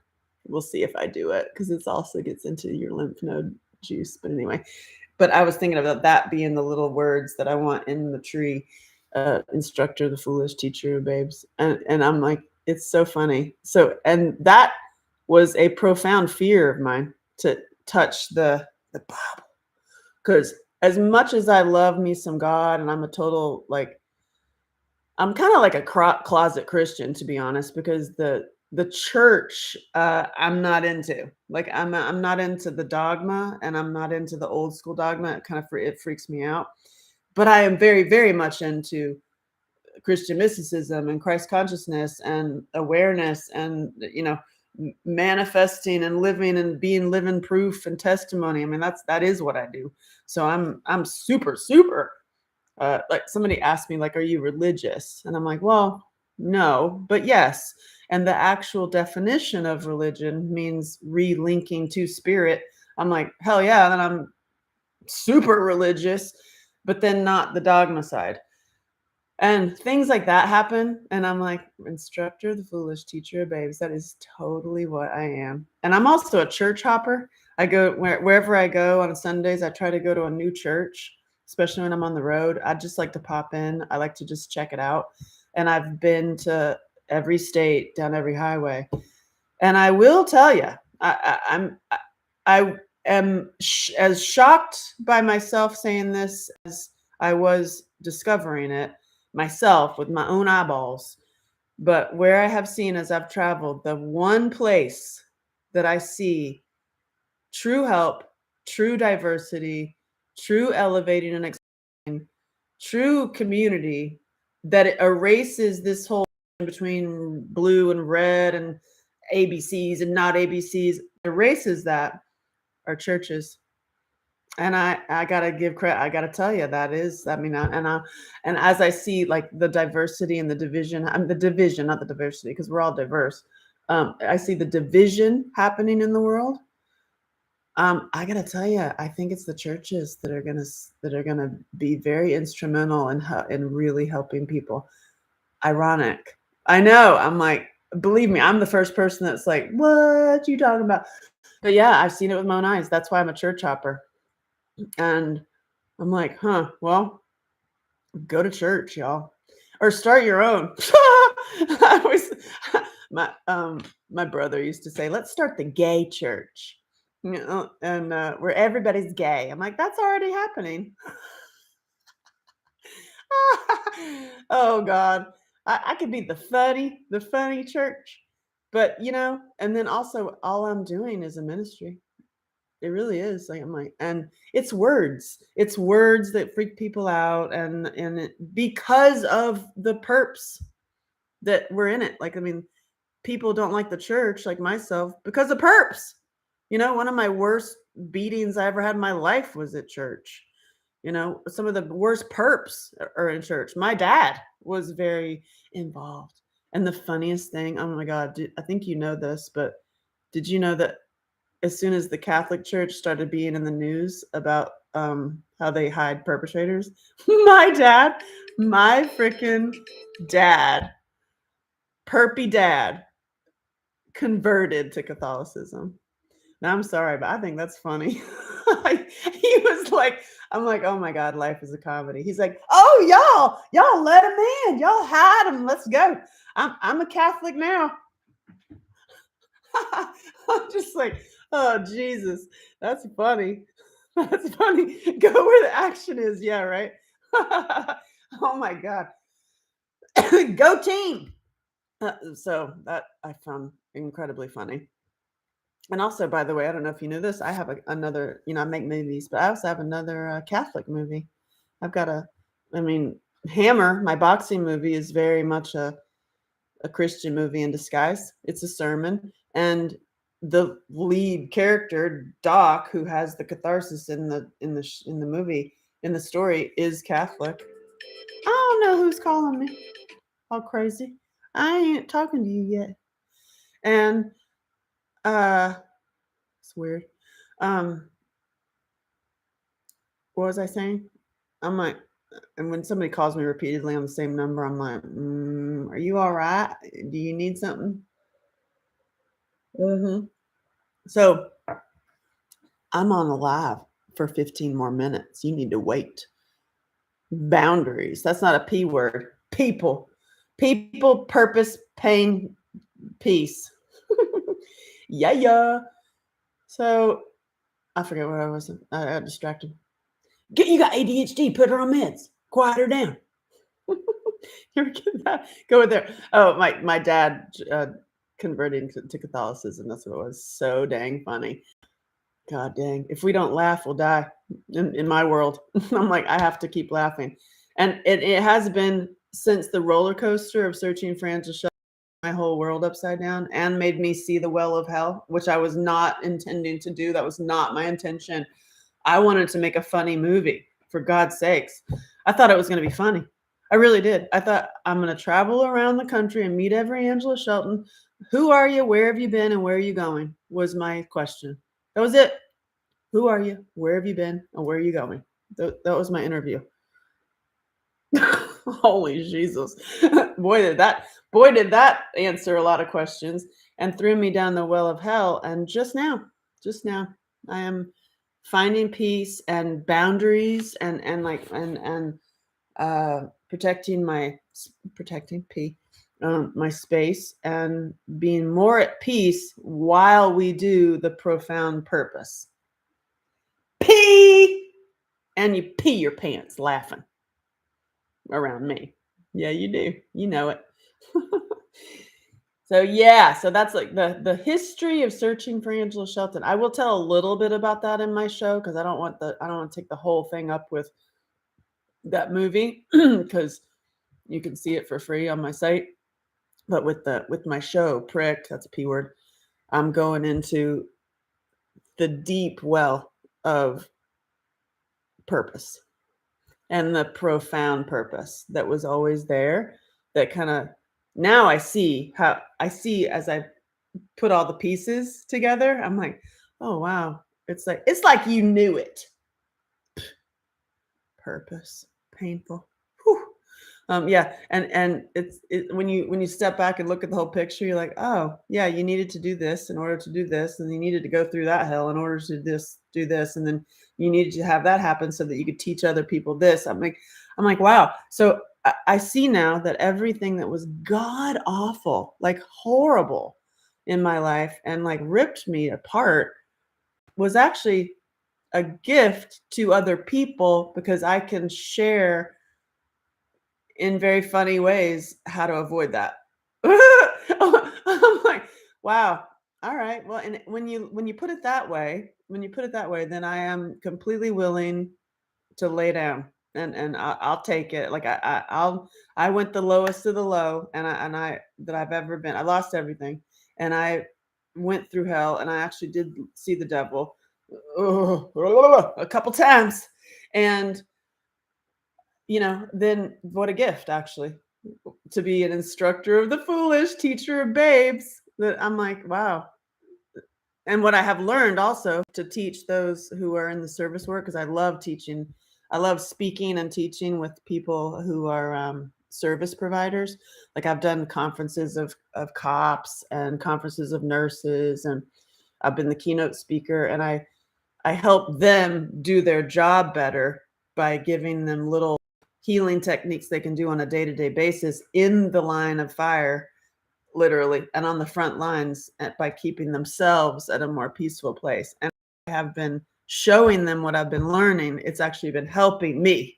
Speaker 1: We'll see if I do it, because it also gets into your lymph node juice. But anyway, but I was thinking about that being the little words that I want in the tree. Instructor of the foolish, teacher of babes. And I'm like, it's so funny. So, and that was a profound fear of mine, to touch the Bible. Because as much as I love me some God, and I'm a total, like, I'm kind of like a closet Christian, to be honest, because the church I'm not into. Like, I'm not into the dogma, and I'm not into the old school dogma. It freaks me out. But I am very, very much into Christian mysticism and Christ consciousness and awareness, and manifesting and living and being living proof and testimony. I mean, that is what I do. So I'm super, super, like, somebody asked me, like, are you religious? And I'm like, well, no, but yes. And the actual definition of religion means relinking to spirit. I'm like, hell yeah. Then I'm super religious, but then not the dogma side. And things like that happen. And I'm like, instructor of the foolish, teacher of babes. That is totally what I am. And I'm also a church hopper. I go wherever I go on Sundays. I try to go to a new church, especially when I'm on the road. I just like to pop in. I like to just check it out. And I've been to every state, down every highway. And I will tell you, I am as shocked by myself saying this as I was discovering it myself with my own eyeballs. But where I have seen, as I've traveled, the one place that I see true help, true diversity, true elevating and expanding, true community, that it erases this whole between blue and red and ABCs and not ABCs, erases that, are churches. And I gotta give credit. I gotta tell you that is. I mean, and as I see like the diversity and the division, the division, not the diversity, because we're all diverse. I see the division happening in the world. I gotta tell you, I think it's the churches that are gonna be very instrumental in really helping people. Ironic. I know. I'm like, believe me, I'm the first person that's like, what you talking about? But yeah, I've seen it with my own eyes. That's why I'm a church hopper. And I'm like, huh, well, go to church, y'all. Or start your own. I was my brother used to say, let's start the gay church. And where everybody's gay. I'm like, that's already happening. Oh God. I could be the funny church. But and then also all I'm doing is a ministry. It really is. Like I'm like, and it's words. It's words that freak people out, because of the perps that were in it. Like, I mean, people don't like the church, like myself, because of perps. One of my worst beatings I ever had in my life was at church. Some of the worst perps are in church. My dad was very involved. And the funniest thing, oh my God, I think you know this, but did you know that as soon as the Catholic Church started being in the news about how they hide perpetrators, my freaking dad, perpy dad, converted to Catholicism. Now I'm sorry, but I think that's funny. He was like, I'm like, oh my God, life is a comedy. He's like, oh y'all let him in, y'all hide him, let's go. I'm a Catholic now. I'm just like, oh Jesus, that's funny. That's funny. Go where the action is. Yeah, right. Oh my God. Go team. So that I found incredibly funny. And also, by the way, I don't know if you knew this. I have another. I make movies, but I also have another Catholic movie. I've got I mean, Hammer, my boxing movie, is very much a Christian movie in disguise. It's a sermon, and the lead character, Doc, who has the catharsis in the movie, in the story, is Catholic. I don't know who's calling me. All crazy. I ain't talking to you yet. And it's weird. Um, what was I saying? I'm like, and when somebody calls me repeatedly on the same number, I'm like, are you all right? Do you need something? Mm-hmm. So I'm on a live for 15 more minutes. You need to wait. Boundaries. That's not a P word. People. People, purpose, pain, peace. Yeah. So I forget what I was. I got distracted. You got ADHD. Put her on meds. Quiet her down. You ever get that? Go in there. Oh, my dad converting to Catholicism. That's what it was. So dang funny. God dang. If we don't laugh, we'll die in my world. I'm like, I have to keep laughing. And it has been since the roller coaster of searching for Angela Shelton, my whole world upside down, and made me see the well of hell, which I was not intending to do. That was not my intention. I wanted to make a funny movie, for God's sakes. I thought it was going to be funny. I really did. I thought I'm going to travel around the country and meet every Angela Shelton. Who are you? Where have you been? And where are you going? Was my question. That was it. Who are you? Where have you been? And where are you going? That was my interview. Holy Jesus. Boy, did that answer a lot of questions and threw me down the well of hell. And just now, I am finding peace and boundaries and protecting my space and being more at peace while we do the profound purpose. Pee! And you pee your pants laughing around me. Yeah, you do. You know it. So that's like the history of searching for Angela Shelton. I will tell a little bit about that in my show because I don't want to take the whole thing up with that movie because you can see it for free on my site. But with my show, Prick, that's a P word, I'm going into the deep well of purpose and the profound purpose that was always there. That kind of, now I see as I put all the pieces together, I'm like, oh wow, it's like you knew it. Purpose, painful. Whew. Yeah, and when you step back and look at the whole picture, you're like, oh yeah, you needed to do this in order to do this, and you needed to go through that hell in order to do this, and then you needed to have that happen so that you could teach other people this. I'm like, wow. So I see now that everything that was god awful, like horrible in my life and like ripped me apart was actually a gift to other people because I can share in very funny ways how to avoid that. I'm like, wow. All right. Well, and when you put it that way, then I am completely willing to lay down and I'll take it. Like I went the lowest of the low, and I that I've ever been. I lost everything, and I went through hell, and I actually did see the devil a couple times, and then what a gift, actually, to be an instructor of the foolish, teacher of babes. That I'm like, wow. And what I have learned also to teach those who are in the service work, because I love teaching. I love speaking and teaching with people who are service providers. Like I've done conferences of cops and conferences of nurses, and I've been the keynote speaker, and I help them do their job better by giving them little healing techniques they can do on a day-to-day basis in the line of fire, literally, and on the front lines, by keeping themselves at a more peaceful place. And I have been showing them what I've been learning. It's actually been helping me.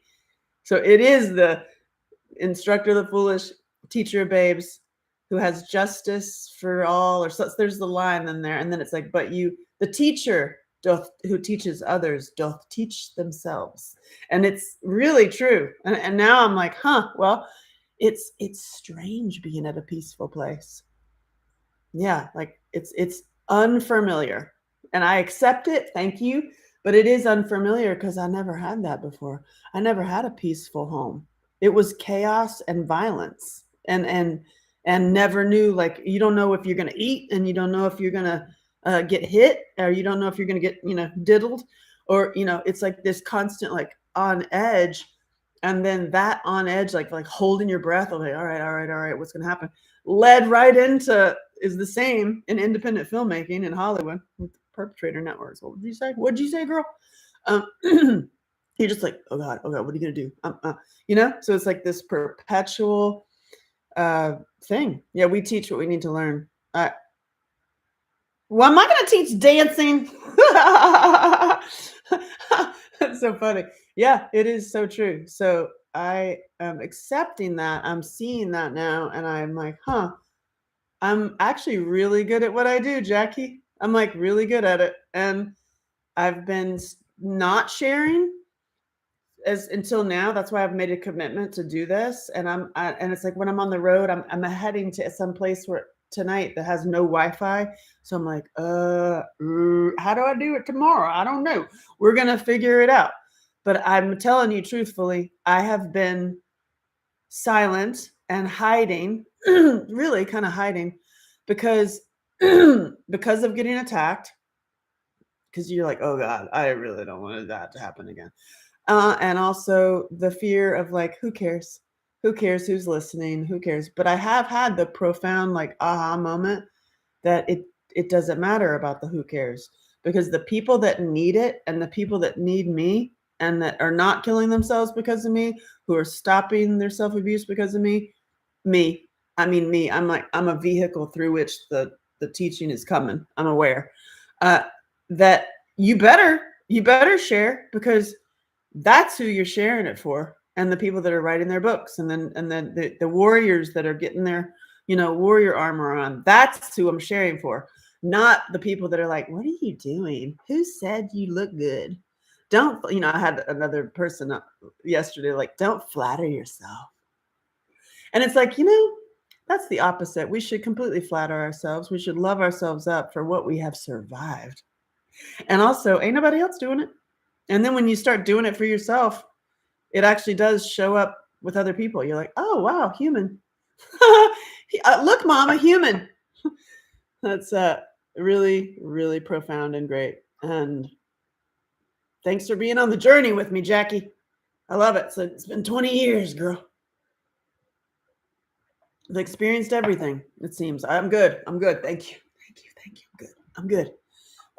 Speaker 1: So it is the instructor of the foolish, teacher of babes, who has justice for all, or so there's the line in there. And then it's like, but the teacher who teaches others doth teach themselves. And it's really true. And now I'm like, well, it's strange being at a peaceful place. Yeah, like it's unfamiliar. And I accept it. Thank you. But it is unfamiliar because I never had that before. I never had a peaceful home. It was chaos and violence. And never knew, like, you don't know if you're going to eat, and you don't know if you're going to get hit, or you don't know if you're going to get diddled, or it's like this constant, like, on edge. And then that on edge, like holding your breath, like, all right, what's going to happen, led right into, is the same in independent filmmaking in Hollywood with perpetrator networks. What'd you say, girl? You're just like, oh god, what are you going to do? So it's like this perpetual thing. Yeah, we teach what we need to learn. Well, am I going to teach dancing? That's so funny. Yeah, it is so true. So I am accepting that. I'm seeing that now. And I'm like, I'm actually really good at what I do, Jackie. I'm like really good at it. And I've been not sharing until now. That's why I've made a commitment to do this. And and it's like when I'm on the road, I'm heading to some place where tonight that has no Wi-Fi. So I'm like, how do I do it tomorrow? I don't know. We're going to figure it out. But I'm telling you truthfully, I have been silent and hiding, really kind of hiding, because of getting attacked. Because you're like, oh God, I really don't want that to happen again. And also the fear of, like, who cares? Who cares who's listening? Who cares? But I have had the profound, like, aha moment that it doesn't matter about the who cares, because the people that need it, and the people that need me, and that are not killing themselves because of me, who are stopping their self-abuse because of me, I'm a vehicle through which the teaching is coming. I'm aware that you better share, because that's who you're sharing it for. And the people that are writing their books, and then the warriors that are getting their warrior armor on, that's who I'm sharing for. Not the people that are like, what are you doing? Who said you look good? Don't, I had another person yesterday, like, don't flatter yourself. And it's like, that's the opposite. We should completely flatter ourselves. We should love ourselves up for what we have survived. And also, ain't nobody else doing it. And then when you start doing it for yourself, it actually does show up with other people. You're like, oh, wow, human. Look, mom, a human. That's really, really profound and great. And thanks for being on the journey with me, Jackie. I love it. So it's been 20 years, girl. I've experienced everything, it seems. I'm good. I'm good. Thank you. Thank you. Thank you. I'm good. I'm good.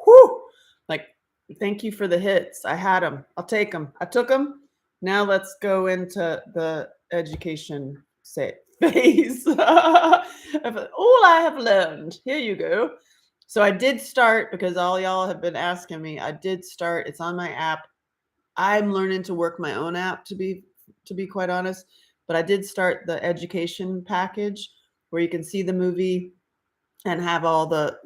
Speaker 1: Whoo! Like, thank you for the hits. I had them. I'll take them. I took them. Now let's go into the education phase. All I have learned. Here you go. So I did start, because all y'all have been asking me. I did start. It's on my app. I'm learning to work my own app, to be quite honest. But I did start the education package where you can see the movie and have all the,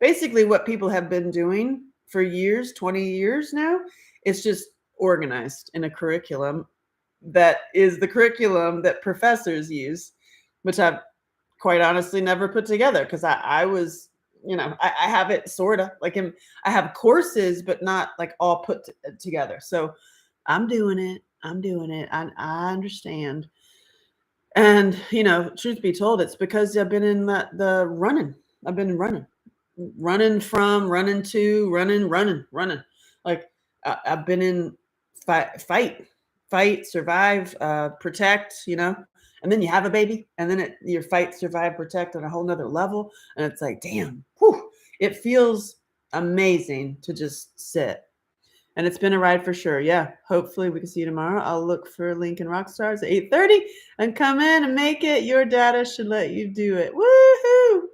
Speaker 1: basically what people have been doing for years, 20 years now. It's just organized in a curriculum that is the curriculum that professors use, which I've quite honestly never put together, because I was, I have it sort of like I have courses, but not like all put together. So I'm doing it. I understand. And, truth be told, it's because I've been in the running. I've been running from, running to, running. Like I've been in fight, survive, protect, and then you have a baby, and then you fight, survive, protect on a whole nother level. And it's like, damn, whew, it feels amazing to just sit. And it's been a ride for sure. Yeah. Hopefully we can see you tomorrow. I'll look for Lincoln Rockstars at 8:30 and come in and make it. Your data should let you do it. Woohoo!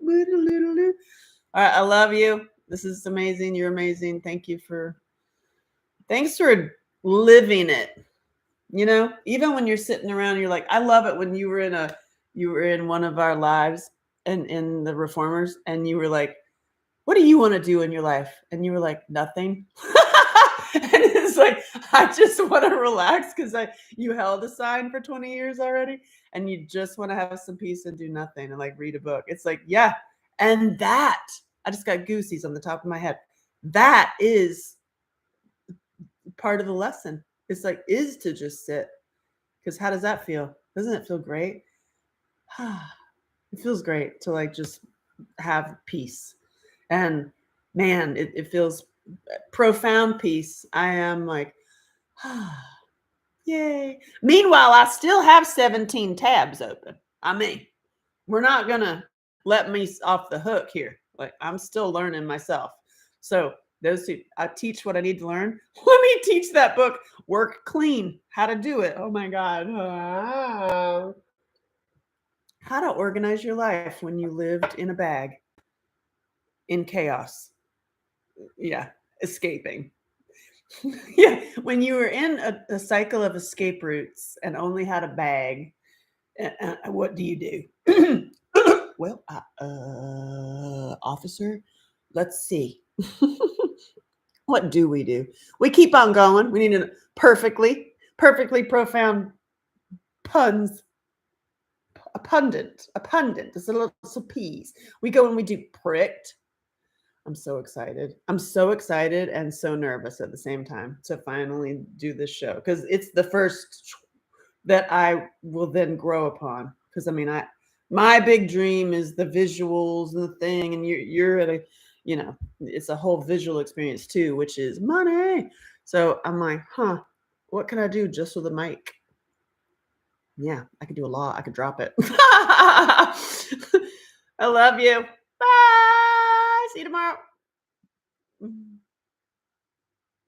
Speaker 1: All right. I love you. This is amazing. You're amazing. Thanks for living it. Even when you're sitting around, you're like, I love it when you were in one of our lives and in the Reformers, and you were like, what do you want to do in your life? And you were like, nothing. And it's like, I just want to relax, because you held a sign for 20 years already, and you just want to have some peace and do nothing and like read a book. It's like, yeah. And that, I just got goosies on the top of my head. That is part of the lesson. It's like, is to just sit. Because how does that feel? Doesn't it feel great? It feels great to like just have peace. And man, it feels profound peace. I am like, yay. Meanwhile, I still have 17 tabs open. I mean, we're not going to let me off the hook here. Like, I'm still learning myself. So those two, I teach what I need to learn. Let me teach that book, Work Clean, how to do it. Oh my God. How to organize your life when you lived in a bag in chaos. Yeah, escaping. Yeah, when you were in a cycle of escape routes and only had a bag, what do you do? Well, officer, let's see. What do? We keep on going. We need a perfectly profound puns. A pundit. It's a little piece. We go and we do pricked. I'm so excited. I'm so excited and so nervous at the same time to finally do this show, because it's the first that I will then grow upon. Because I mean, my big dream is the visuals and the thing, and you're at a, it's a whole visual experience too, which is money. So I'm like, what can I do just with a mic? Yeah, I could do a lot. I could drop it. I love you. Bye. See you tomorrow.